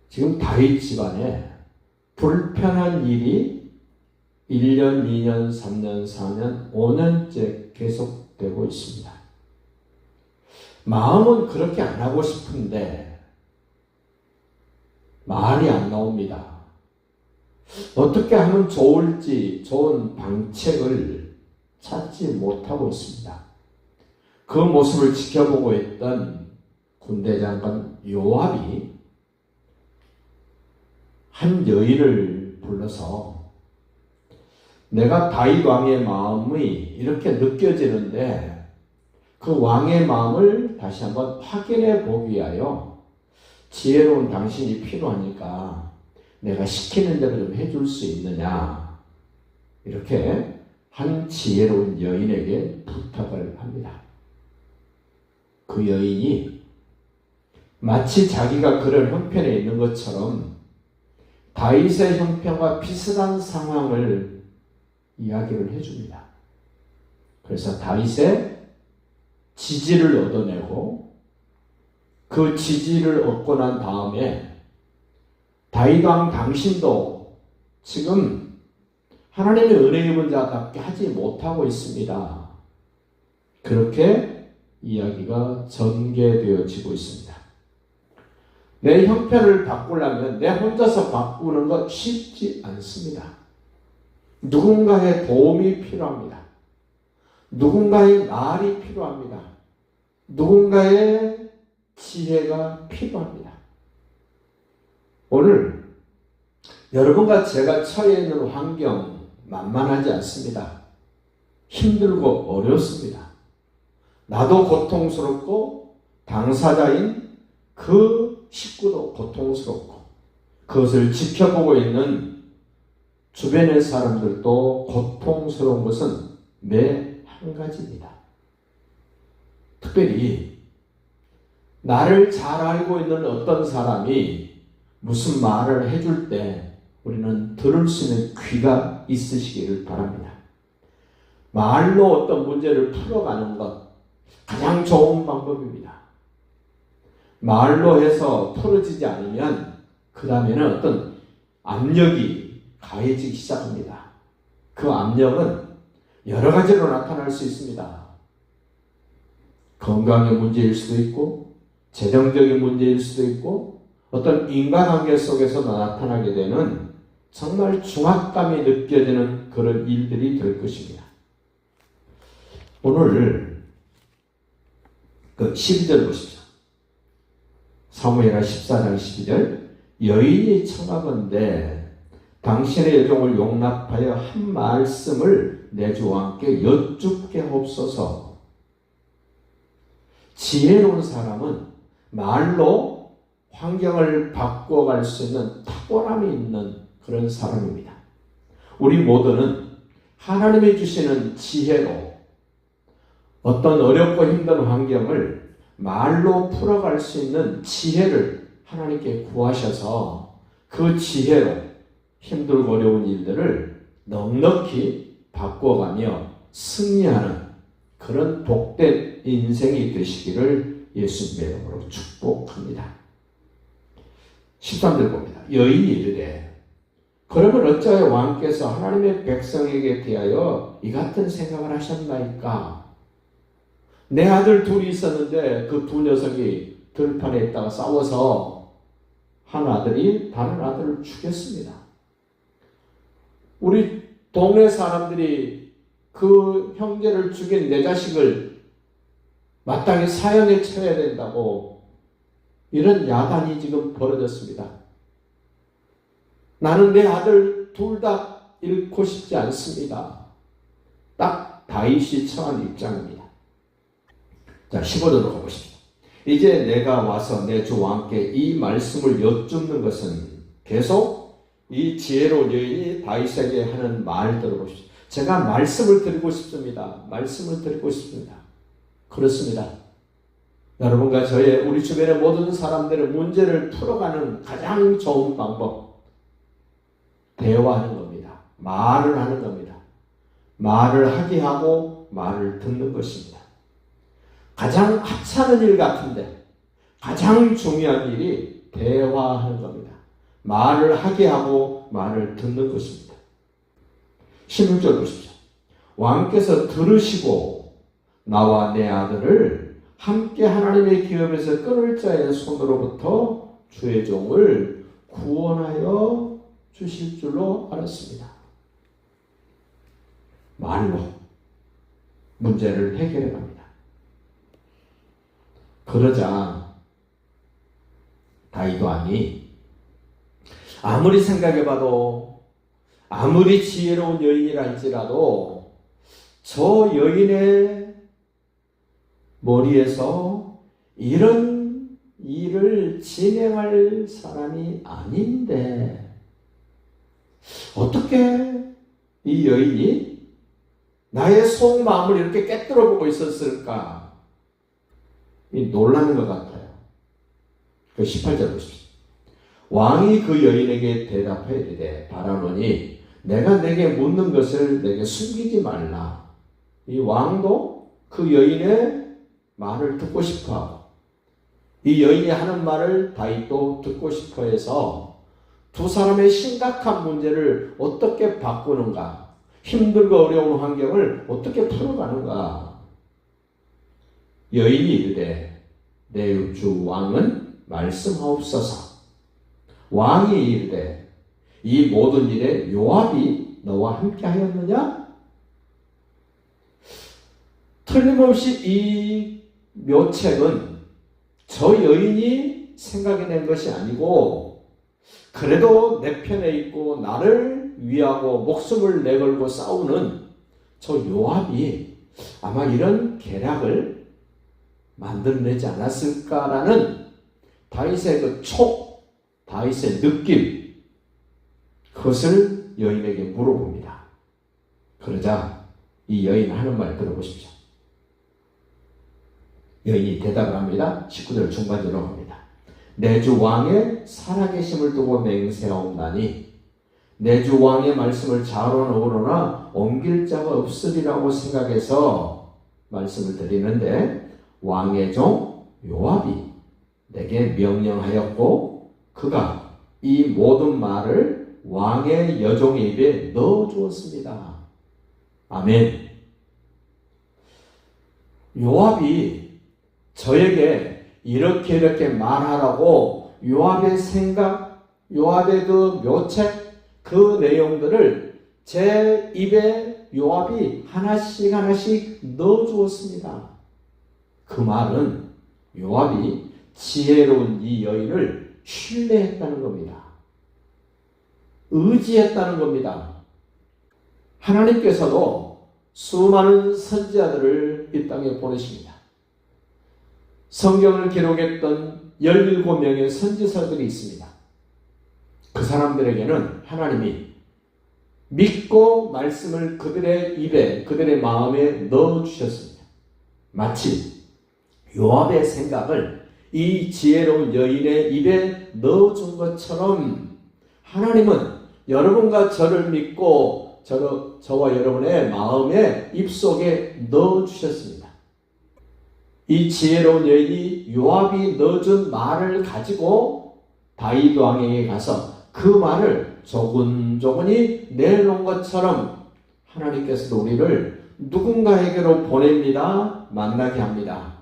지금 다윗 집안에 불편한 일이 1년, 2년, 3년, 4년, 5년째 계속되고 있습니다. 마음은 그렇게 안 하고 싶은데 말이 안 나옵니다. 어떻게 하면 좋을지 좋은 방책을 찾지 못하고 있습니다. 그 모습을 지켜보고 있던 군대 장관 요압이 한 여인을 불러서 내가 다윗 왕의 마음이 이렇게 느껴지는데 그 왕의 마음을 다시 한번 확인해 보기 위하여 지혜로운 당신이 필요하니까 내가 시키는 대로 좀 해줄 수 있느냐, 이렇게 한 지혜로운 여인에게 부탁을 합니다. 그 여인이 마치 자기가 그런 형편에 있는 것처럼 다윗의 형편과 비슷한 상황을 이야기를 해줍니다. 그래서 다윗의 지지를 얻어내고 그 지지를 얻고 난 다음에 다윗 왕 당신도 지금 하나님의 은혜 입은 자답게 하지 못하고 있습니다. 그렇게 이야기가 전개되어지고 있습니다. 내 형편을 바꾸려면 내 혼자서 바꾸는 것 쉽지 않습니다. 누군가의 도움이 필요합니다. 누군가의 말이 필요합니다. 누군가의 지혜가 필요합니다. 오늘 여러분과 제가 처해 있는 환경 만만하지 않습니다. 힘들고 어렵습니다. 나도 고통스럽고 당사자인 그 식구도 고통스럽고 그것을 지켜보고 있는 주변의 사람들도 고통스러운 것은 매 한 가지입니다. 특별히 나를 잘 알고 있는 어떤 사람이 무슨 말을 해줄 때 우리는 들을 수 있는 귀가 있으시기를 바랍니다. 말로 어떤 문제를 풀어가는 것 가장 좋은 방법입니다. 말로 해서 풀어지지 않으면 그 다음에는 어떤 압력이 가해지기 시작합니다. 그 압력은 여러 가지로 나타날 수 있습니다. 건강의 문제일 수도 있고 재정적인 문제일 수도 있고 어떤 인간관계 속에서 나타나게 되는 정말 중압감이 느껴지는 그런 일들이 될 것입니다. 오늘 그 12절 보십시오. 사무엘하 14장 12절 여인이 청하건대 당신의 여종을 용납하여 한 말씀을 내 주 왕께 여쭙게 하옵소서. 지혜로운 사람은 말로 환경을 바꿔갈 수 있는 탁월함이 있는 그런 사람입니다. 우리 모두는 하나님이 주시는 지혜로 어떤 어렵고 힘든 환경을 말로 풀어갈 수 있는 지혜를 하나님께 구하셔서 그 지혜로 힘들고 어려운 일들을 넉넉히 바꿔가며 승리하는 그런 복된 인생이 되시기를 예수님의 이름으로 축복합니다. 13절 봅니다. 여인이 이르되 그러면 어찌하여 왕께서 하나님의 백성에게 대하여 이 같은 생각을 하셨나이까? 내 아들 둘이 있었는데 그 두 녀석이 들판에 있다가 싸워서 한 아들이 다른 아들을 죽였습니다. 우리 동네 사람들이 그 형제를 죽인 내 자식을 마땅히 사형에 처해야 된다고 이런 야단이 지금 벌어졌습니다. 나는 내 아들 둘 다 잃고 싶지 않습니다. 딱 다윗이 처한 입장입니다. 자, 15절로 가보십시오. 이제 내가 와서 내 주 왕께 이 말씀을 여쭙는 것은 계속 이 지혜로운 여인이 다윗에게 하는 말 들어보십시오. 제가 말씀을 드리고 싶습니다. 말씀을 드리고 싶습니다. 그렇습니다. 여러분과 저의 우리 주변의 모든 사람들의 문제를 풀어가는 가장 좋은 방법, 대화하는 겁니다. 말을 하는 겁니다. 말을 하게 하고 말을 듣는 것입니다. 가장 하찮은 일 같은데 가장 중요한 일이 대화하는 겁니다. 말을 하게 하고 말을 듣는 것입니다. 16절 보십시오. 왕께서 들으시고 나와 내 아들을 함께 하나님의 기업에서 끊을 자의 손으로부터 주의 종을 구원하여 주실 줄로 알았습니다. 말로 문제를 해결해 갑니다. 그러자 다윗 왕이 아무리 생각해봐도 아무리 지혜로운 여인이랄지라도 저 여인의 머리에서 이런 일을 진행할 사람이 아닌데 어떻게 이 여인이 나의 속마음을 이렇게 깨뜨려 보고 있었을까? 놀라는 것 같아요. 그 18절 보십시오. 왕이 그 여인에게 대답하여 이르되 바라노니 내가 내게 묻는 것을 내게 숨기지 말라. 이 왕도 그 여인의 말을 듣고 싶어하고 이 여인이 하는 말을 다윗도 듣고 싶어해서 두 사람의 심각한 문제를 어떻게 바꾸는가, 힘들고 어려운 환경을 어떻게 풀어가는가. 여인이 이르되 내 주 왕은 말씀하옵소서. 왕이 이르되 이 모든 일에 요압이 너와 함께 하였느냐? 틀림없이 이 묘책은 저 여인이 생각해낸 것이 아니고 그래도 내 편에 있고 나를 위하고 목숨을 내걸고 싸우는 저 요압이 아마 이런 계략을 만들어내지 않았을까라는 다윗의 다윗의 느낌, 그것을 여인에게 물어봅니다. 그러자 이 여인 하는 말 들어보십시오. 여인이 대답을 합니다. 19절 중반절로 갑니다. 내 주 왕의 살아계심을 두고 맹세하옵나니 내 주 왕의 말씀을 자로나 옮길 자가 없으리라고 생각해서 말씀을 드리는데 왕의 종 요압이 내게 명령하였고 그가 이 모든 말을 왕의 여종의 입에 넣어주었습니다. 아멘. 요압이 저에게 이렇게 말하라고 요압의 생각, 요압의 그 묘책, 그 내용들을 제 입에 요압이 하나씩 넣어주었습니다. 그 말은 요압이 지혜로운 이 여인을 신뢰했다는 겁니다. 의지했다는 겁니다. 하나님께서도 수많은 선지자들을 이 땅에 보내십니다. 성경을 기록했던 17명의 선지자들이 있습니다. 그 사람들에게는 하나님이 믿고 말씀을 그들의 입에, 그들의 마음에 넣어주셨습니다. 마치 요압의 생각을 이 지혜로운 여인의 입에 넣어준 것처럼 하나님은 여러분과 저를 믿고 저와 여러분의 마음에 입속에 넣어주셨습니다. 이 지혜로운 여인이 요압이 넣어준 말을 가지고 다윗 왕에게 가서 그 말을 조근조근히 내놓은 것처럼 하나님께서도 우리를 누군가에게로 보냅니다. 만나게 합니다.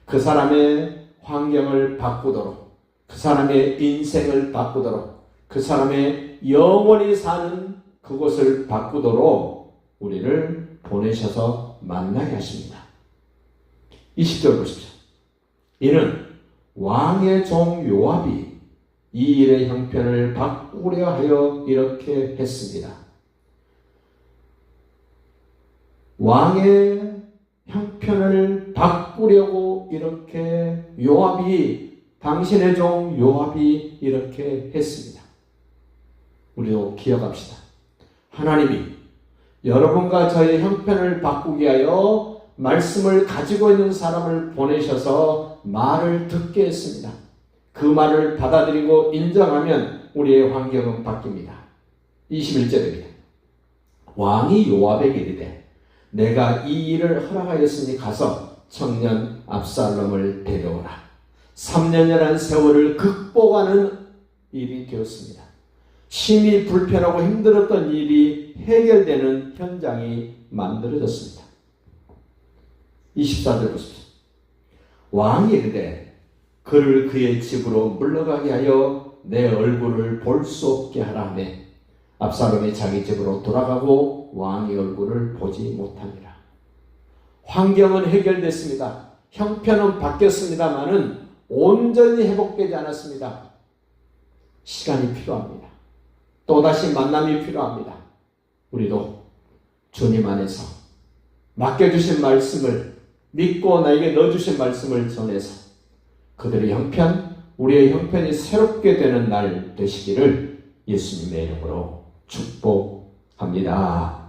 그 사람의 환경을 바꾸도록, 그 사람의 인생을 바꾸도록, 그 사람의 영원히 사는 그곳을 바꾸도록 우리를 보내셔서 만나게 하십니다. 20절 보십시오. 이는 왕의 종 요압이 이 일의 형편을 바꾸려 하여 이렇게 했습니다. 왕의 형편을 바꾸려고 이렇게 당신의 종 요압이 이렇게 했습니다. 우리도 기억합시다. 하나님이 여러분과 저의 형편을 바꾸게 하여 말씀을 가지고 있는 사람을 보내셔서 말을 듣게 했습니다. 그 말을 받아들이고 인정하면 우리의 환경은 바뀝니다. 21절입니다. 왕이 요압에게 이르되 내가 이 일을 허락하였으니 가서 청년 압살롬을 데려오라. 3년이라는 세월을 극복하는 일이 되었습니다. 심히 불편하고 힘들었던 일이 해결되는 현장이 만들어졌습니다. 24절 보십시오. 왕이 이르되 그를 그의 집으로 물러가게 하여 내 얼굴을 볼 수 없게 하라 하매 압살롬이 자기 집으로 돌아가고 왕의 얼굴을 보지 못하니라. 환경은 해결됐습니다. 형편은 바뀌었습니다마는 온전히 회복되지 않았습니다. 시간이 필요합니다. 또다시 만남이 필요합니다. 우리도 주님 안에서 맡겨주신 말씀을 믿고 나에게 넣어주신 말씀을 전해서 그들의 형편, 우리의 형편이 새롭게 되는 날 되시기를 예수님의 이름으로 축복합니다.